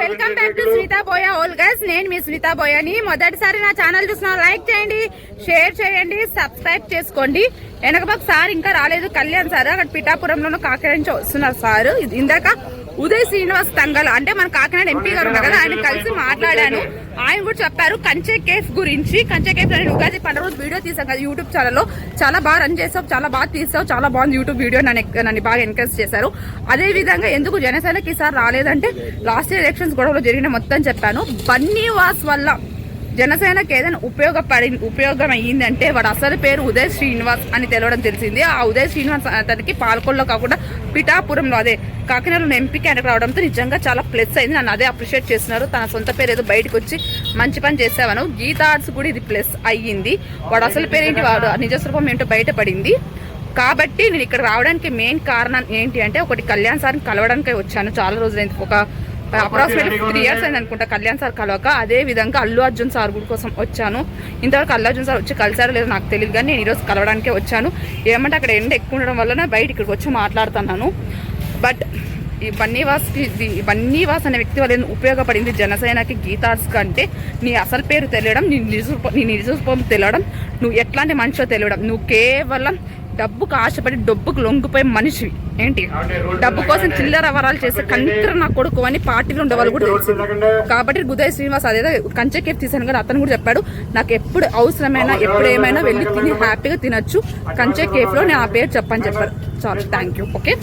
Welcome back to Sritha Boya all guys. నేను మీ శ్రీతా బోయని. మొదటిసారి నా ఛానల్ చూసిన లైక్ చేయండి, షేర్ చేయండి, సబ్స్క్రైబ్ చేసుకోండి. వెనకబాబు సార్ ఇంకా రాలేదు, కళ్యాణ్ సార్ అక్కడ పిఠాపురంలోనూ కాకినాడ నుంచి వస్తున్నారు సార్. ఇందాక ఉదయ్ శ్రీనివాస్ తంగల్ అంటే మన కాకినాడ ఎంపీ గారు ఉన్నారు కదా, ఆయన కలిసి మాట్లాడాను. ఆయన కూడా చెప్పారు కంచె కేఫ్ గురించి. కంచె కేఫ్ నేను ఉగాది పండుగ రోజు వీడియో తీసాను కదా యూట్యూబ్ ఛానల్లో. చాలా బాగా రన్ చేసావు, చాలా బాగా తీసావు, చాలా బాగుంది యూట్యూబ్ వీడియో. నన్ను బాగా ఎంకరేజ్ చేశారు. అదే విధంగా ఎందుకు జనసేనకి ఈసారి రాలేదంటే లాస్ట్ ఇయర్ ఎలక్షన్స్ గొడవలో జరిగిన మొత్తం చెప్పాను. బన్నీవాస్ వల్ల జనసేనకి ఏదైనా ఉపయోగం అయ్యిందంటే వాడు అసలు పేరు ఉదయ్ శ్రీనివాస్ అని తెలవడం తెలిసింది. ఆ ఉదయ్ శ్రీనివాస్ అతనికి పాలకొల్లో కాకుండా పిఠాపురంలో అదే కాకినాడలో ఎంపీ క్యాండిడేట్ రావడంతో నిజంగా చాలా ప్లస్ అయింది. నన్ను అదే అప్రిషియేట్ చేస్తున్నారు. తన సొంత పేరు ఏదో బయటకు వచ్చి మంచి పని చేసావను. గీతా ఆర్ట్స్ కూడా ఇది ప్లస్ అయ్యింది. వాడు అసలు పేరేంటి, వాడు నిజస్వరూపం ఏంటో బయటపడింది. కాబట్టి నేను ఇక్కడ రావడానికి మెయిన్ కారణం ఏంటి అంటే ఒకటి కళ్యాణ్ సార్ని కలవడానికి వచ్చాను. చాలా రోజులైంది, ఒక అప్రాక్సిమేట్లీ 3 years అయింది అనుకుంటా కళ్యాణ్ సార్ కలవక. అదే విధంగా అల్లు అర్జున్ సార్ గుడి కోసం వచ్చాను. ఇంతవరకు అల్లు అర్జున్ సార్ వచ్చి కలిసారో లేదో నాకు తెలియదు, కానీ నేను ఈరోజు కలవడానికే వచ్చాను. ఏమంటే అక్కడ ఎండ ఎక్కువ ఉండడం వల్ల బయట ఇక్కడికి వచ్చి మాట్లాడుతున్నాను. బట్ ఈ బన్నీవాస్ అనే వ్యక్తి వల్ల ఉపయోగపడింది జనసేనకి గీతార్స్ కంటే నీ అసలు పేరు తెలియడం, నీ నిజరూపం తెలియడం, నువ్వు ఎట్లాంటి మనిషో తెలియడం. నువ్వు కేవలం డబ్బుకు ఆశపడి డబ్బుకు లొంగిపోయే మనిషివి. ఏంటి డబ్బు కోసం చిల్లర వరాలు చేసే కంకర నా కొడుకు అని పార్టీలో ఉండేవాళ్ళు కూడా తెలుసు. కాబట్టి ఉదయ్ శ్రీనివాస్ అదేదో కంచె కేఫ్ తీసాను కదా, అతను కూడా చెప్పాడు నాకు ఎప్పుడు అవసరమైనా ఎప్పుడు ఏమైనా వెళ్ళి తిని హ్యాపీగా తినొచ్చు కంచె కేఫ్లో, నేను ఆ పేరు చెప్పని చెప్పారు. చాలా థ్యాంక్ యూ. ఓకే.